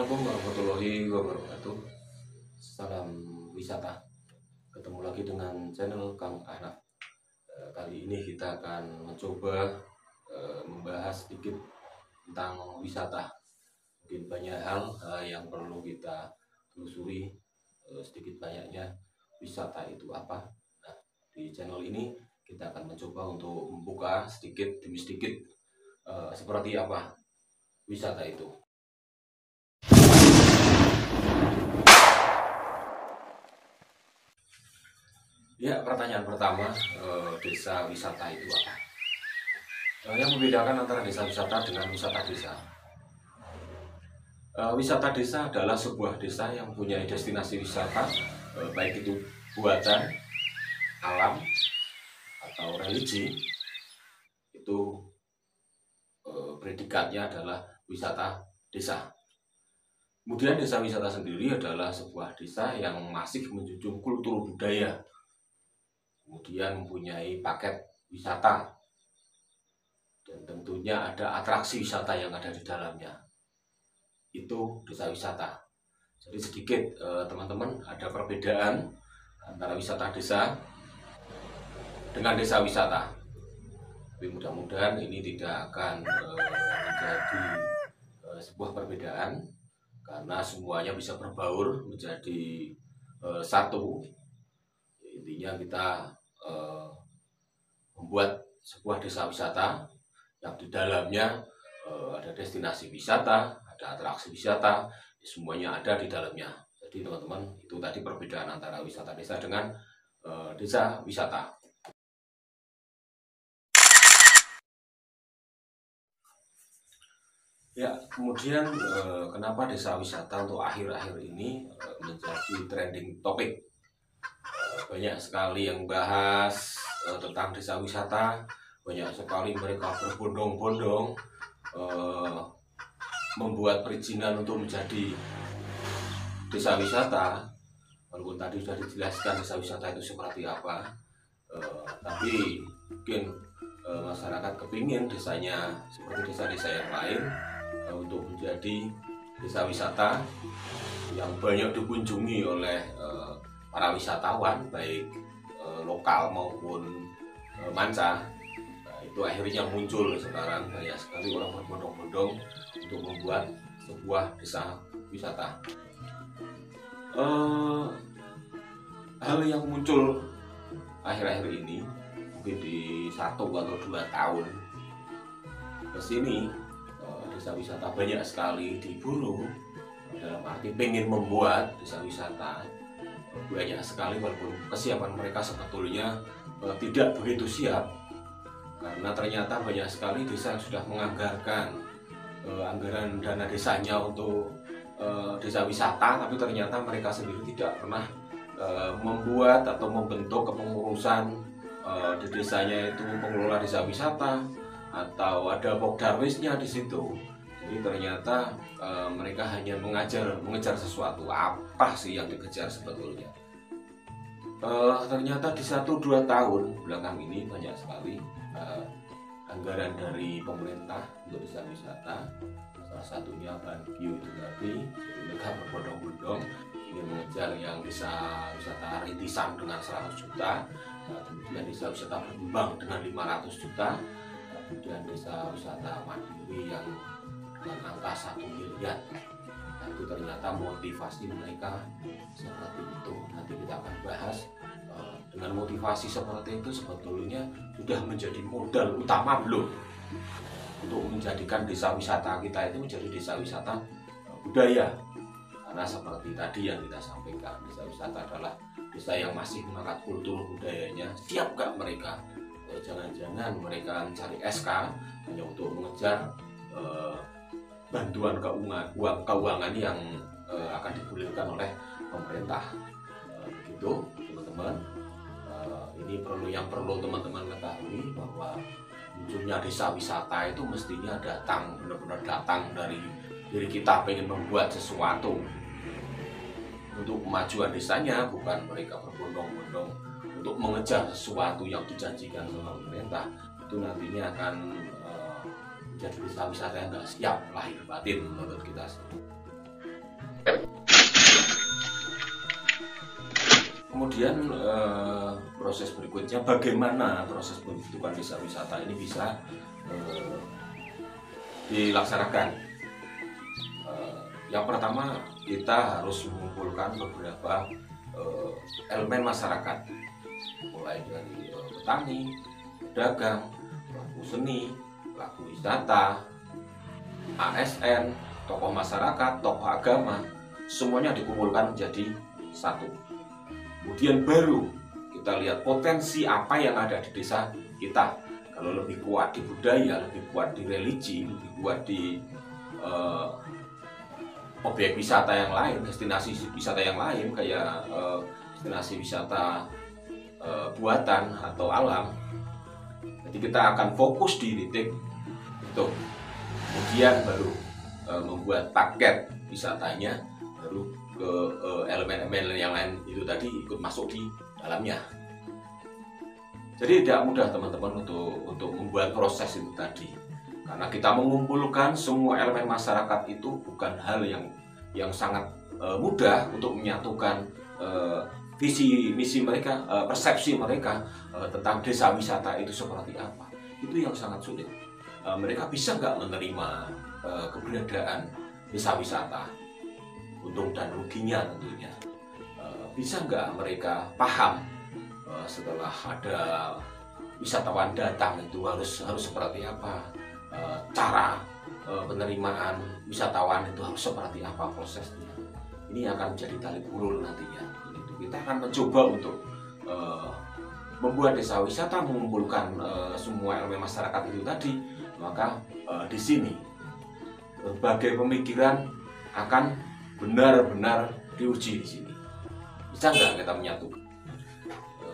Assalamualaikum warahmatullahi wabarakatuh. Salam wisata. Ketemu lagi dengan channel Kang Araf. Kali ini kita akan mencoba membahas sedikit tentang wisata. Mungkin banyak hal yang perlu kita telusuri. Sedikit banyaknya wisata itu apa. Nah, di channel ini kita akan mencoba untuk membuka sedikit demi sedikit seperti apa wisata itu. Ya, pertanyaan pertama, desa wisata itu apa? Yang membedakan antara desa wisata dengan wisata desa. Wisata desa adalah sebuah desa yang punya destinasi wisata, baik itu buatan, alam, atau religi. Itu predikatnya adalah wisata desa. Kemudian desa wisata sendiri adalah sebuah desa yang masih menjunjung kultur budaya, kemudian mempunyai paket wisata, dan tentunya ada atraksi wisata yang ada di dalamnya. Itu desa wisata. Jadi sedikit teman-teman, ada perbedaan antara wisata desa dengan desa wisata. Tapi mudah-mudahan ini tidak akan menjadi sebuah perbedaan, karena semuanya bisa berbaur menjadi satu. Intinya kita membuat sebuah desa wisata yang di dalamnya ada destinasi wisata, ada atraksi wisata, semuanya ada di dalamnya. Jadi teman-teman, itu tadi perbedaan antara wisata desa dengan desa wisata. Ya, kemudian kenapa desa wisata untuk akhir-akhir ini menjadi trending topik? Banyak sekali yang bahas tentang desa wisata, banyak sekali mereka berbondong-bondong membuat perizinan untuk menjadi desa wisata. Walaupun tadi sudah dijelaskan desa wisata itu seperti apa, tapi mungkin masyarakat kepingin desanya seperti desa-desa yang lain, untuk menjadi desa wisata yang banyak dikunjungi oleh para wisatawan, baik lokal maupun manca. Nah, itu akhirnya muncul sekarang banyak sekali orang berbondong-bondong untuk membuat sebuah desa wisata. Hal yang muncul akhir-akhir ini, mungkin di 1 atau 2 tahun ke sini, desa wisata banyak sekali diburu, dalam arti pengen membuat desa wisata. Banyak sekali, walaupun kesiapan mereka sebetulnya tidak begitu siap, karena ternyata banyak sekali desa yang sudah menganggarkan anggaran dana desanya untuk desa wisata, tapi ternyata mereka sendiri tidak pernah membuat atau membentuk kepengurusan di desanya itu pengelola desa wisata, atau ada pokdarwisnya di situ. Jadi ternyata mereka hanya mengejar sesuatu. Apa sih yang dikejar sebetulnya? Ternyata di 1-2 tahun belakang ini banyak sekali anggaran dari pemerintah untuk desa wisata. Salah satunya Bankio itu tadi. Jadi mereka berbondong-bondong ingin mengejar yang desa wisata rintisan dengan 100 juta, kemudian desa wisata berkembang dengan 500 juta, kemudian desa wisata mandiri yang dengan angka 1 miliar. Nah, itu ternyata motivasi mereka seperti itu. Nanti kita akan bahas dengan motivasi seperti itu sebetulnya sudah menjadi modal utama belum untuk menjadikan desa wisata kita itu menjadi desa wisata budaya. Karena seperti tadi yang kita sampaikan, desa wisata adalah desa yang masih mengangkat kultur budayanya. Siap gak mereka? Jangan-jangan mereka mencari SK hanya untuk mengejar bantuan keuangan yang akan digulirkan oleh pemerintah. Begitu teman-teman. Ini yang perlu teman-teman ketahui, bahwa munculnya desa wisata itu mestinya benar-benar datang dari diri kita pengen membuat sesuatu untuk kemajuan desanya, bukan mereka berbondong-bondong untuk mengejar sesuatu yang dijanjikan sama pemerintah. Itu nantinya akan menjadi desa wisata yang nggak siap lahir batin menurut kita. Kemudian proses berikutnya, bagaimana proses pembentukan desa wisata ini bisa dilaksanakan. Yang pertama, kita harus mengumpulkan beberapa elemen masyarakat, mulai dari petani, pedagang, pelaku seni, pelaku wisata, ASN, tokoh masyarakat, tokoh agama, semuanya dikumpulkan menjadi satu. Kemudian baru kita lihat potensi apa yang ada di desa kita. Kalau lebih kuat di budaya, lebih kuat di religi, lebih kuat di objek wisata yang lain, destinasi wisata yang lain, kayak destinasi wisata buatan atau alam. Jadi kita akan fokus di titik itu. Kemudian baru membuat paket wisatanya, baru ke elemen-elemen yang lain itu tadi ikut masuk di dalamnya. Jadi tidak mudah teman-teman untuk membuat proses itu tadi, karena kita mengumpulkan semua elemen masyarakat itu bukan hal yang sangat mudah untuk menyatukan visi misi mereka, persepsi mereka tentang desa wisata itu seperti apa. Itu yang sangat sulit. Mereka bisa nggak menerima keberadaan desa wisata, untung dan ruginya tentunya. Bisa nggak mereka paham setelah ada wisatawan datang itu harus seperti apa, cara penerimaan wisatawan itu harus seperti apa prosesnya. Ini akan menjadi tali ulur nantinya. Itu kita akan mencoba untuk membuat desa wisata, mengumpulkan semua elemen masyarakat itu tadi. Maka di sini berbagai pemikiran akan benar-benar diuji di sini. Bisa nggak kita menyatukan?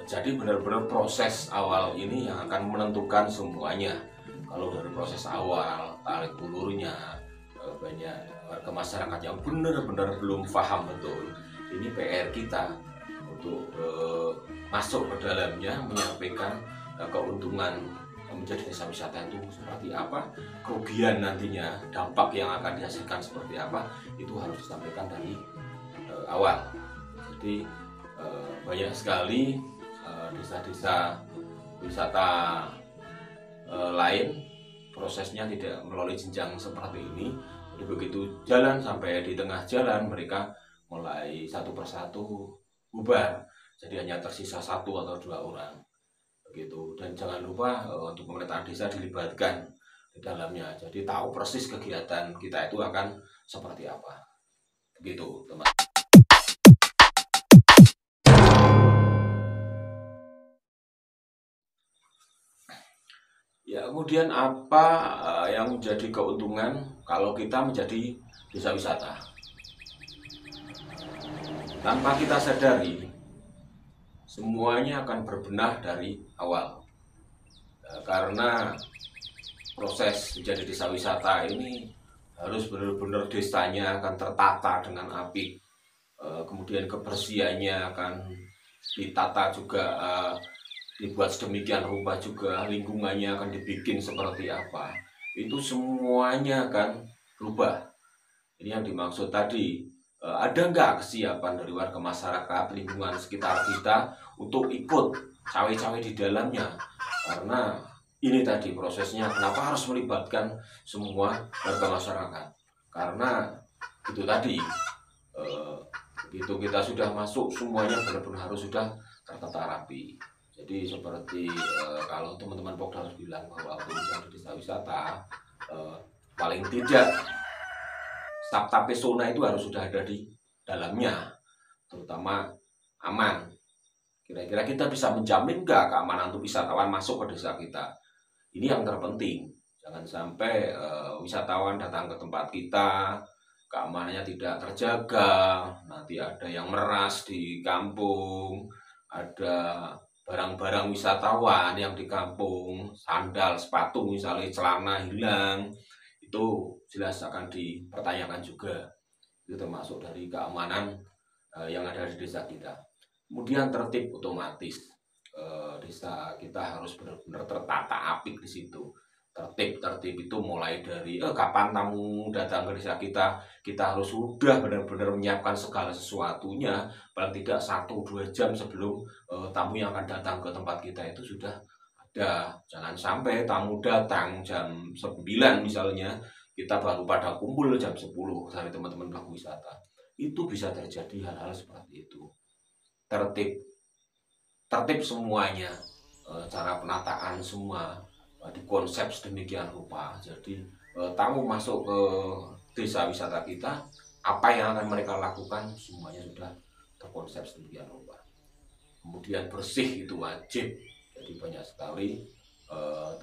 Jadi benar-benar proses awal ini yang akan menentukan semuanya. Kalau dari proses awal, tarik ulurnya, banyak warga masyarakat yang benar-benar belum paham betul. Ini PR kita untuk masuk ke dalamnya, menyampaikan keuntungan menjadi desa wisata itu seperti apa, kerugian nantinya, dampak yang akan dihasilkan seperti apa, itu harus disampaikan dari awal. Jadi banyak sekali desa-desa wisata lain prosesnya tidak melalui jenjang seperti ini. Jadi begitu jalan sampai di tengah jalan mereka mulai satu persatu bubar, jadi hanya tersisa 1 atau 2 orang begitu. Dan jangan lupa untuk pemerintahan desa dilibatkan di dalamnya, jadi tahu persis kegiatan kita itu akan seperti apa begitu teman. Ya, kemudian apa yang menjadi keuntungan kalau kita menjadi desa wisata? Tanpa kita sadari, semuanya akan berbenah dari awal. Karena proses menjadi desa wisata ini harus benar-benar desanya akan tertata dengan apik. Kemudian kebersihannya akan ditata juga, dibuat sedemikian rupa juga, lingkungannya akan dibikin seperti apa, itu semuanya akan berubah. Ini yang dimaksud tadi, ada nggak kesiapan dari warga masyarakat lingkungan sekitar kita untuk ikut cawe-cawe di dalamnya. Karena ini tadi prosesnya, kenapa harus melibatkan semua warga masyarakat, karena itu tadi begitu kita sudah masuk, semuanya benar-benar harus sudah tertata rapi. Jadi seperti kalau teman-teman Pokda harus bilang bahwa untuk menjadi desa wisata, paling tidak sabta pesona itu harus sudah ada di dalamnya, terutama aman. Kira-kira kita bisa menjamin nggak keamanan untuk wisatawan masuk ke desa kita? Ini yang terpenting. Jangan sampai wisatawan datang ke tempat kita, keamanannya tidak terjaga, nanti ada yang meras di kampung, ada barang-barang wisatawan yang di kampung, sandal, sepatu misalnya, celana hilang, itu jelas akan dipertanyakan juga. Itu termasuk dari keamanan yang ada di desa kita. Kemudian tertib otomatis, desa kita harus benar-benar tertata apik di situ, Tertib itu mulai dari kapan tamu datang ke desa kita, kita harus sudah benar-benar menyiapkan segala sesuatunya, paling tidak 1-2 jam sebelum tamu yang akan datang ke tempat kita itu sudah ada. Jangan sampai tamu datang jam 9 misalnya, kita baru pada kumpul jam 10 dari teman-teman pelaku wisata. Itu bisa terjadi hal-hal seperti itu. Tertib semuanya, cara penataan semua dikonsep sedemikian rupa. Jadi tamu masuk ke desa wisata kita, apa yang akan mereka lakukan semuanya sudah terkonsep sedemikian rupa. Kemudian bersih itu wajib. Jadi banyak sekali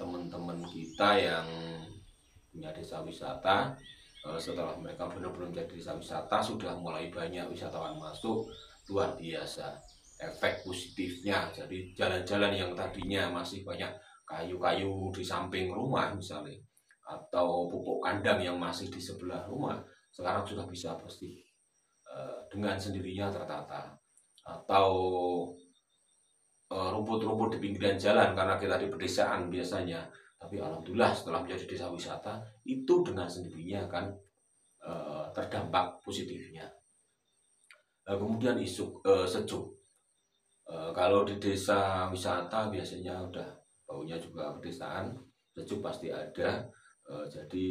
teman-teman kita yang punya desa wisata, setelah mereka benar-benar menjadi desa wisata, sudah mulai banyak wisatawan masuk, luar biasa efek positifnya. Jadi jalan-jalan yang tadinya masih banyak kayu-kayu di samping rumah misalnya, atau pupuk kandang yang masih di sebelah rumah, sekarang sudah bisa bersih dengan sendirinya tertata. Atau rumput-rumput di pinggiran jalan, karena kita di pedesaan biasanya, tapi alhamdulillah setelah menjadi desa wisata itu dengan sendirinya kan terdampak positifnya. Kemudian sejuk. Kalau di desa wisata biasanya udah baunya juga pedesaan, sejuk pasti ada. Jadi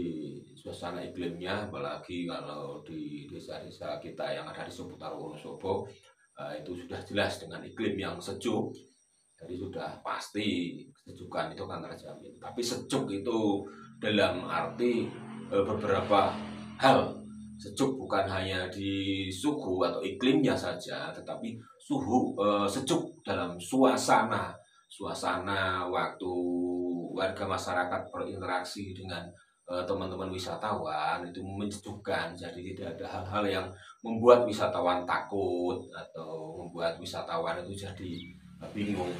suasana iklimnya, apalagi kalau di desa-desa kita yang ada di seputar Wonosobo, itu sudah jelas dengan iklim yang sejuk. Jadi sudah pasti kesejukan itu akan terjamin. Tapi sejuk itu dalam arti beberapa hal. Sejuk bukan hanya di suhu atau iklimnya saja, tetapi sejuk dalam suasana waktu warga masyarakat berinteraksi dengan teman-teman wisatawan itu menyejukkan. Jadi tidak ada hal-hal yang membuat wisatawan takut atau membuat wisatawan itu jadi bingung,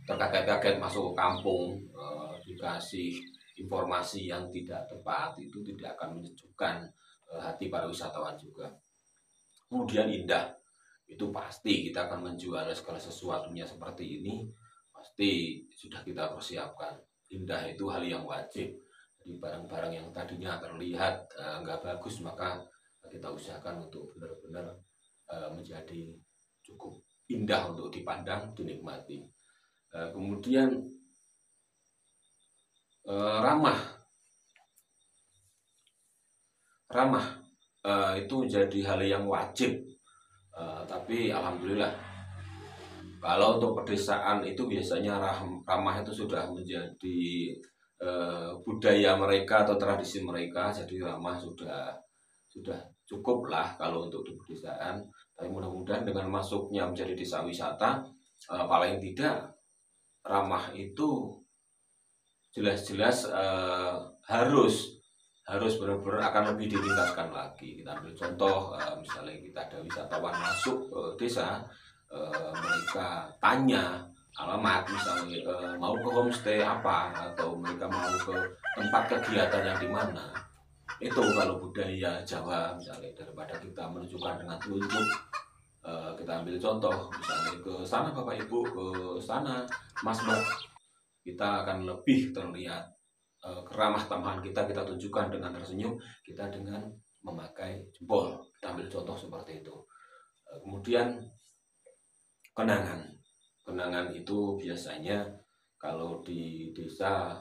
terkaget-kaget masuk ke kampung, dikasih informasi yang tidak tepat, itu tidak akan menyejukkan hati para wisatawan juga. Kemudian indah, itu pasti kita akan menjual segala sesuatunya seperti ini, pasti sudah kita persiapkan. Indah itu hal yang wajib. Jadi barang-barang yang tadinya terlihat nggak bagus, maka kita usahakan untuk benar-benar menjadi cukup indah untuk dipandang, dinikmati. Kemudian ramah itu menjadi hal yang wajib. Tapi alhamdulillah kalau untuk pedesaan itu biasanya ramah itu sudah menjadi budaya mereka atau tradisi mereka. Jadi ramah sudah cukup lah kalau untuk di pedesaan. Tapi mudah-mudahan dengan masuknya menjadi desa wisata, paling tidak ramah itu jelas-jelas harus benar-benar akan lebih ditingkatkan lagi. Kita ambil contoh, misalnya kita ada wisatawan masuk ke desa, mereka tanya alamat, misalnya mau ke homestay apa, atau mereka mau ke tempat kegiatan yang di mana. Itu kalau budaya Jawa misalnya, daripada kita menunjukkan dengan telunjuk, kita ambil contoh misalnya ke sana Bapak Ibu, ke sana Mas Mbak, kita akan lebih terlihat keramah tamahan kita tunjukkan dengan tersenyum, kita dengan memakai jempol. Kita ambil contoh seperti itu. Kemudian kenangan itu biasanya kalau di desa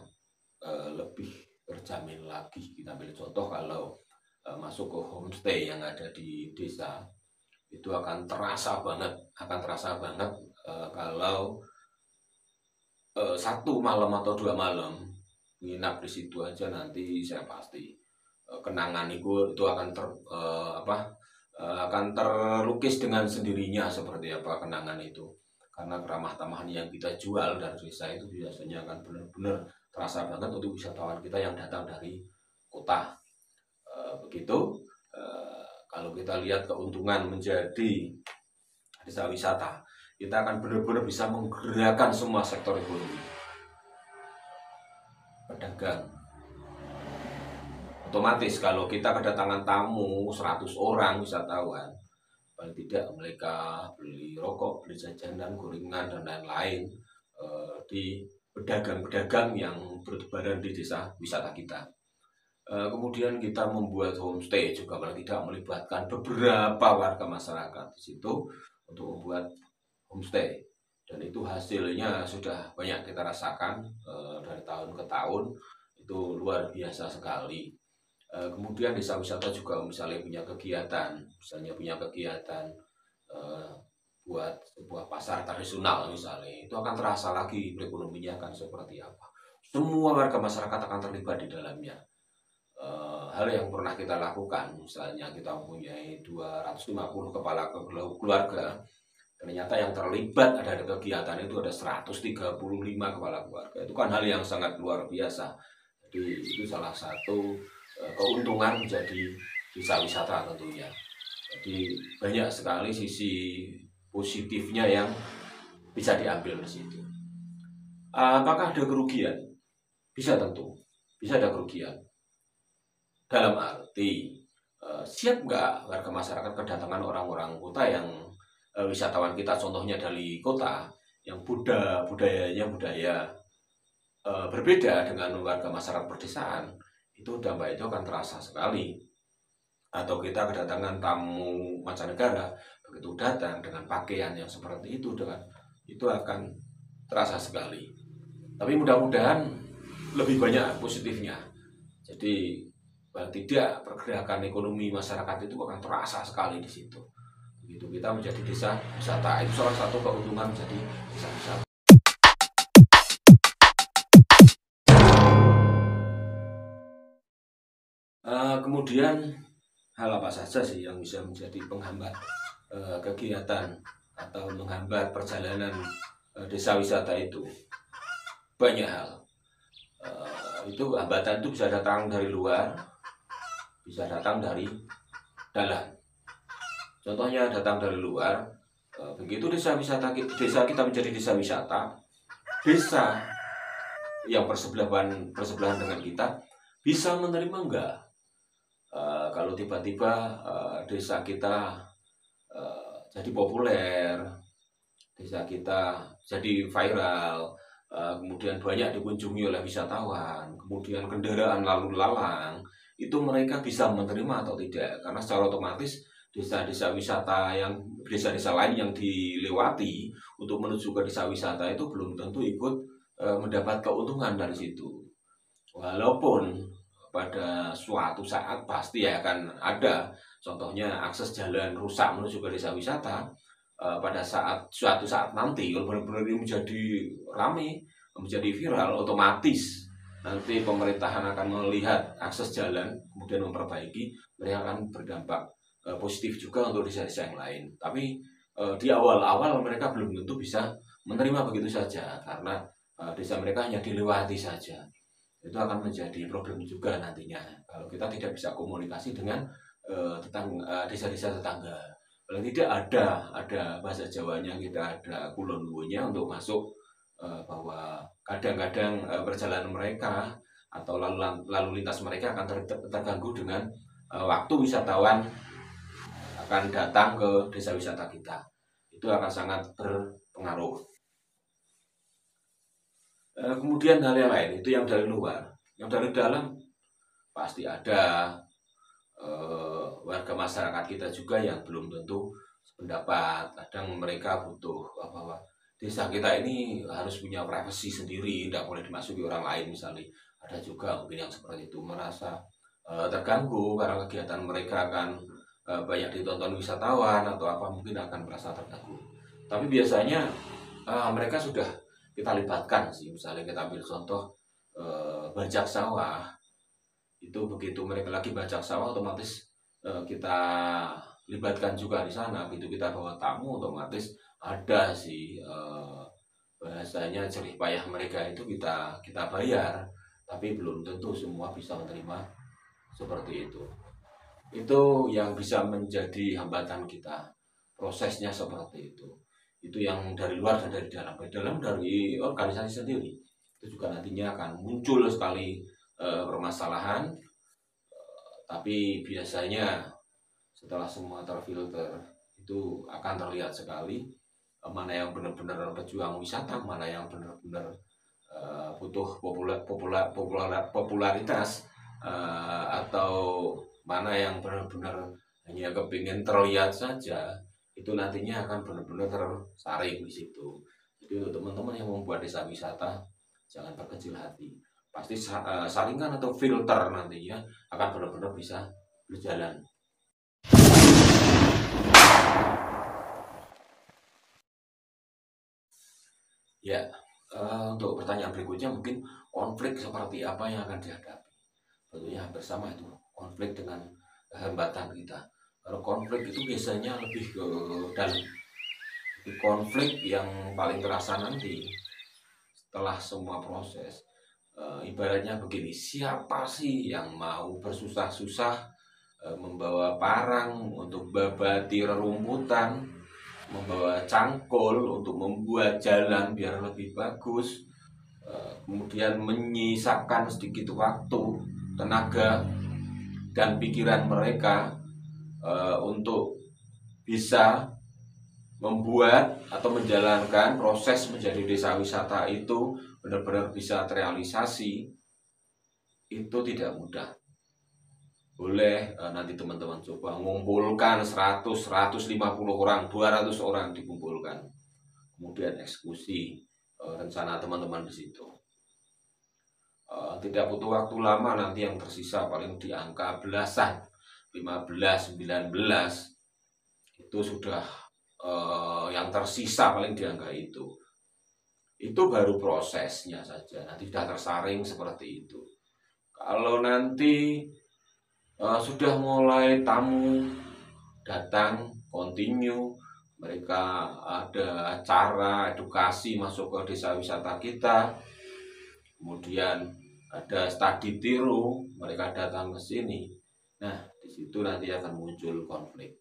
lebih terjamin lagi. Kita ambil contoh kalau masuk ke homestay yang ada di desa, itu akan terasa banget kalau 1 malam atau 2 malam nginap di situ aja, nanti saya pasti kenangan itu akan akan terlukis dengan sendirinya seperti apa kenangan itu. Karena keramah tamahan yang kita jual dari desa itu biasanya akan benar-benar terasa banget untuk wisatawan kita yang datang dari kota. Begitu. Kalau kita lihat keuntungan menjadi desa wisata, kita akan benar-benar bisa menggerakkan semua sektor ekonomi. Pedagang, otomatis kalau kita kedatangan tamu 100 orang wisatawan, paling tidak mereka beli rokok, beli jajanan, gorengan dan lain-lain di pedagang-pedagang yang bertebaran di desa wisata kita. Kemudian kita membuat homestay juga, paling tidak melibatkan beberapa warga masyarakat di situ untuk membuat homestay, dan itu hasilnya sudah banyak kita rasakan dari tahun ke tahun, itu luar biasa sekali. Kemudian desa wisata juga misalnya punya kegiatan eh, buat sebuah pasar tradisional misalnya, itu akan terasa lagi perekonomiannya akan seperti apa. Semua warga masyarakat akan terlibat di dalamnya. Hal yang pernah kita lakukan, misalnya kita mempunyai 250 kepala keluarga, ternyata yang terlibat ada kegiatan itu ada 135 kepala keluarga. Itu kan hal yang sangat luar biasa. Jadi itu salah satu keuntungan menjadi desa wisata tentunya. Jadi banyak sekali sisi positifnya yang bisa diambil di situ. Apakah ada kerugian? Bisa, tentu bisa ada kerugian. Dalam arti siap nggak warga masyarakat kedatangan orang-orang kota yang wisatawan kita contohnya dari kota yang budayanya budaya berbeda dengan warga masyarakat pedesaan, itu dampak itu akan terasa sekali. Atau kita kedatangan tamu mancanegara, begitu datang dengan pakaian yang seperti itu akan terasa sekali. Tapi mudah-mudahan lebih banyak positifnya. Jadi tidak pergerakan ekonomi masyarakat itu akan terasa sekali di situ. Begitu kita menjadi desa wisata, itu salah satu keuntungan menjadi desa wisata. Kemudian hal apa saja sih yang bisa menjadi penghambat kegiatan atau menghambat perjalanan desa wisata itu? Banyak hal. Itu hambatan itu bisa datang dari luar, bisa datang dari dalam. Contohnya datang dari luar, begitu desa kita menjadi desa wisata, desa yang bersebelahan dengan kita bisa menerima enggak? Kalau tiba-tiba desa kita jadi populer, desa kita jadi viral, kemudian banyak dikunjungi oleh wisatawan, kemudian kendaraan lalu lalang, itu mereka bisa menerima atau tidak? Karena secara otomatis desa-desa lain yang dilewati untuk menuju ke desa wisata itu belum tentu ikut mendapat keuntungan dari situ. Walaupun pada suatu saat pasti akan ada, contohnya akses jalan rusak menuju ke desa wisata. Pada suatu saat nanti kalau benar-benar ini menjadi ramai, menjadi viral, otomatis nanti pemerintahan akan melihat akses jalan kemudian memperbaiki, mereka akan berdampak positif juga untuk desa-desa yang lain. Tapi di awal-awal mereka belum tentu bisa menerima begitu saja, karena desa mereka hanya dilewati saja. Itu akan menjadi problem juga nantinya kalau kita tidak bisa komunikasi dengan desa-desa tetangga. Paling tidak ada bahasa Jawanya, kita ada kulon-kulonnya untuk masuk, bahwa kadang-kadang perjalanan mereka atau lalu lintas mereka akan terganggu dengan waktu wisatawan akan datang ke desa wisata kita. Itu akan sangat berpengaruh. Kemudian hal yang lain itu yang dari luar. Yang dari dalam pasti ada warga masyarakat kita juga yang belum tentu sependapat. Kadang mereka butuh bahwa desa kita ini harus punya privasi sendiri, tidak boleh dimasuki orang lain misalnya. Ada juga mungkin yang seperti itu, merasa terganggu karena kegiatan mereka akan banyak ditonton wisatawan atau apa, mungkin akan merasa terganggu. Tapi biasanya mereka sudah kita libatkan sih. Misalnya kita ambil contoh bajak sawah, itu begitu mereka lagi bajak sawah otomatis kita libatkan juga di sana. Begitu kita bawa tamu otomatis ada sih bahasanya jerih payah mereka itu kita bayar, tapi belum tentu semua bisa menerima seperti itu. Itu yang bisa menjadi hambatan kita, prosesnya seperti itu. Itu yang dari luar dan dari dalam. Dari organisasi sendiri itu juga nantinya akan muncul sekali permasalahan, tapi biasanya setelah semua terfilter itu akan terlihat sekali mana yang benar-benar pejuang wisata, mana yang benar-benar butuh popularitas, atau mana yang benar-benar hanya kepingin terlihat saja, itu nantinya akan benar-benar tersaring di situ. Jadi untuk teman-teman yang membuat desa wisata, jangan berkecil hati. Pasti saringan atau filter nantinya akan benar-benar bisa berjalan. Ya, untuk pertanyaan berikutnya mungkin konflik seperti apa yang akan dihadapi. Tentunya hampir sama itu, konflik dengan hambatan kita. Kalau konflik itu biasanya lebih ke dalam. Konflik yang paling terasa nanti setelah semua proses, ibaratnya begini, siapa sih yang mau bersusah-susah membawa parang untuk babati rerumputan, membawa cangkul untuk membuat jalan biar lebih bagus, kemudian menyisakan sedikit waktu, tenaga, dan pikiran mereka untuk bisa membuat atau menjalankan proses menjadi desa wisata itu benar-benar bisa terrealisasi. Itu tidak mudah. Boleh nanti teman-teman coba mengumpulkan 100, 150 orang, 200 orang dikumpulkan, kemudian eksekusi rencana teman-teman di situ. Tidak butuh waktu lama, nanti yang tersisa paling di angka belasan, 15, 19, itu sudah yang tersisa paling di angka itu. Itu baru prosesnya saja, nanti sudah tersaring seperti itu. Kalau nanti sudah mulai tamu datang continue, mereka ada acara edukasi masuk ke desa wisata kita, kemudian ada studi tiru, mereka datang ke sini. Nah, di situ nanti akan muncul konflik.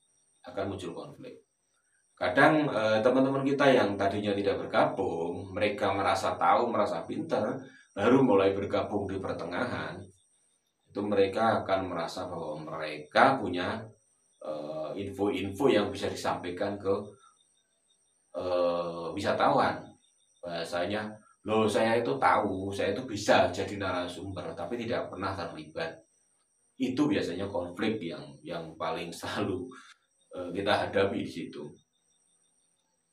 Kadang teman-teman kita yang tadinya tidak bergabung, mereka merasa tahu, merasa pintar, baru mulai bergabung di pertengahan, itu mereka akan merasa bahwa mereka punya info-info yang bisa disampaikan ke wisatawan. Bahasanya, loh saya itu tahu, saya itu bisa jadi narasumber, tapi tidak pernah terlibat. Itu biasanya konflik yang paling selalu kita hadapi di situ.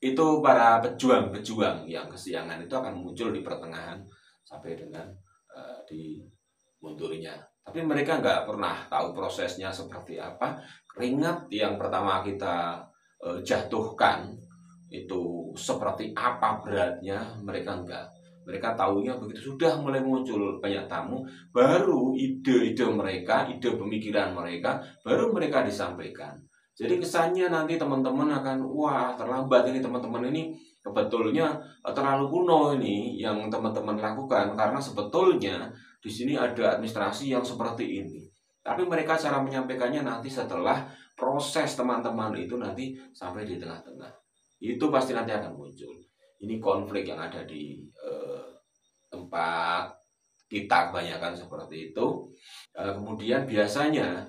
Itu para pejuang-pejuang yang kesiangan itu akan muncul di pertengahan sampai dengan di mundurnya. Tapi mereka nggak pernah tahu prosesnya seperti apa. Keringat yang pertama kita jatuhkan itu seperti apa beratnya, mereka enggak. Mereka tahunya begitu sudah mulai muncul banyak tamu, baru ide-ide mereka, ide pemikiran mereka, baru mereka disampaikan. Jadi kesannya nanti teman-teman akan, wah terlambat ini teman-teman ini, sebetulnya terlalu kuno ini yang teman-teman lakukan, karena sebetulnya di sini ada administrasi yang seperti ini. Tapi mereka cara menyampaikannya nanti setelah proses teman-teman itu nanti sampai di tengah-tengah. Itu pasti nanti akan muncul. Ini konflik yang ada di tempat kita kebanyakan seperti itu. Kemudian biasanya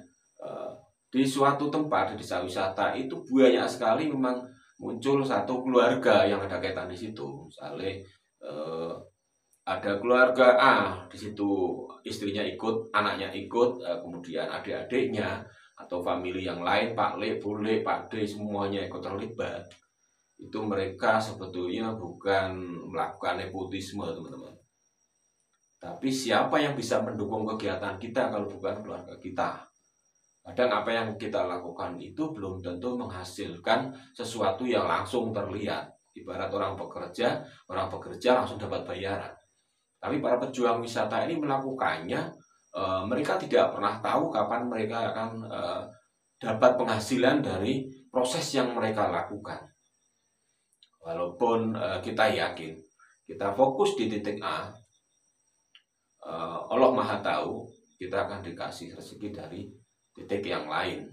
di suatu tempat di desa wisata itu banyak sekali memang muncul satu keluarga yang ada kaitan di situ. Misalnya ada keluarga A di situ, istrinya ikut, anaknya ikut, kemudian adik-adiknya atau famili yang lain, Pak Le, Bu Le, Pak D, semuanya ikut terlibat. Itu mereka sebetulnya bukan melakukan nepotisme, teman-teman. Tapi siapa yang bisa mendukung kegiatan kita kalau bukan keluarga kita? Kadang apa yang kita lakukan itu belum tentu menghasilkan sesuatu yang langsung terlihat. Ibarat orang bekerja langsung dapat bayaran. Tapi para pejuang wisata ini melakukannya, mereka tidak pernah tahu kapan mereka akan dapat penghasilan dari proses yang mereka lakukan. Walaupun kita yakin, kita fokus di titik A, Allah Maha Tahu, kita akan dikasih rezeki dari titik yang lain.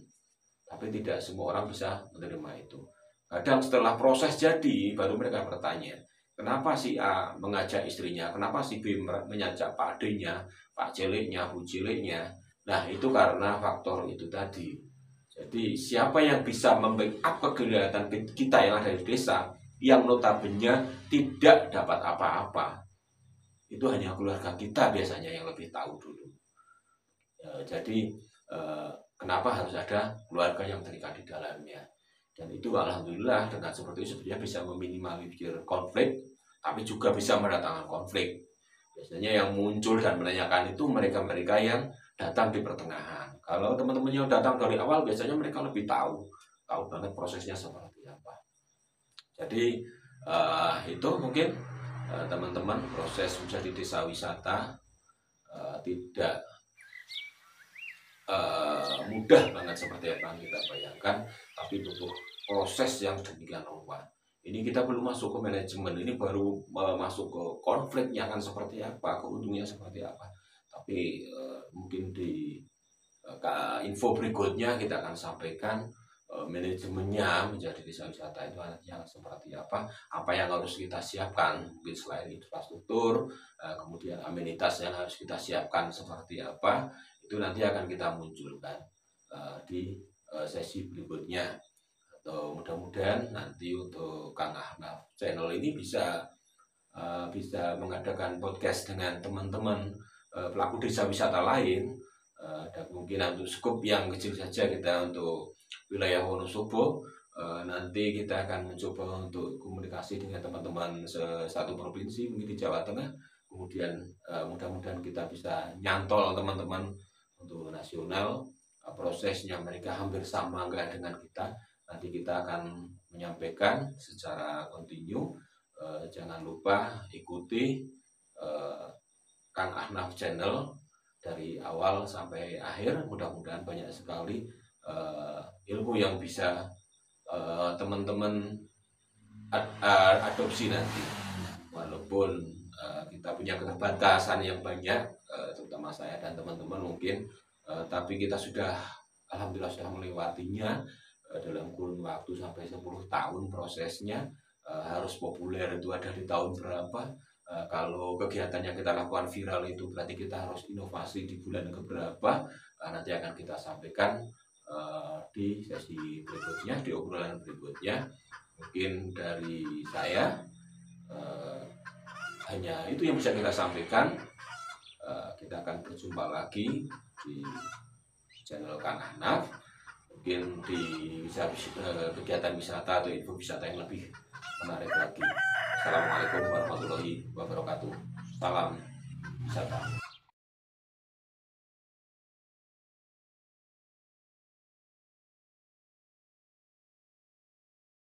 Tapi tidak semua orang bisa menerima itu. Kadang setelah proses jadi, baru mereka bertanya, kenapa si A mengajak istrinya? Kenapa si B mengajak Pak D-nya, Pak Ciliknya, Bu Ciliknya? Nah, itu karena faktor itu tadi. Jadi, siapa yang bisa membackup kegiatan kita yang ada di desa, yang notabene tidak dapat apa-apa? itu hanya keluarga kita biasanya yang lebih tahu dulu. Jadi kenapa harus ada keluarga yang terikat di dalamnya? Dan itu alhamdulillah dengan seperti itu sebenarnya bisa meminimalisir konflik, tapi juga bisa mendatangkan konflik. Biasanya yang muncul dan menanyakan itu mereka-mereka yang datang di pertengahan. Kalau teman-teman yang datang dari awal biasanya mereka lebih tahu banget prosesnya seperti apa. Jadi itu mungkin teman-teman proses menjadi desa wisata tidak mudah banget seperti apa yang kita bayangkan, tapi butuh proses yang demikian rupa. Ini kita belum masuk ke manajemen, ini baru masuk ke konfliknya akan seperti apa, keuntungannya seperti apa. Tapi mungkin di info berikutnya kita akan sampaikan manajemennya menjadi desa wisata itu nantinya seperti apa yang harus kita siapkan, mungkin selain infrastruktur, kemudian amenitas yang harus kita siapkan seperti apa, itu nanti akan kita munculkan di sesi berikutnya. Atau mudah-mudahan nanti untuk Kang Ahnaf channel ini bisa mengadakan podcast dengan teman-teman pelaku desa wisata lain, dan kemungkinan untuk skup yang kecil saja kita untuk wilayah Wonosobo. Nanti kita akan mencoba untuk komunikasi dengan teman-teman satu provinsi mungkin di Jawa Tengah, kemudian mudah-mudahan kita bisa nyantol teman-teman untuk nasional. Prosesnya mereka hampir sama enggak dengan kita. Nanti kita akan menyampaikan secara kontinu. Jangan lupa ikuti Kang Ahnaf channel dari awal sampai akhir. Mudah-mudahan banyak sekali ilmu yang bisa teman-teman adopsi nanti. Walaupun kita punya keterbatasan yang banyak, terutama saya dan teman-teman mungkin, tapi kita sudah alhamdulillah sudah melewatinya dalam kurun waktu sampai 10 tahun prosesnya. Harus populer itu ada di tahun berapa, kalau kegiatan yang kita lakukan viral itu berarti kita harus inovasi di bulan keberapa, nanti akan kita sampaikan di sesi berikutnya, di obrolan berikutnya. Mungkin dari saya hanya itu yang bisa kita sampaikan. Kita akan berjumpa lagi di channel Kang Ahnaf, mungkin di kegiatan wisata atau info wisata yang lebih menarik lagi. Assalamualaikum warahmatullahi wabarakatuh. Salam wisata.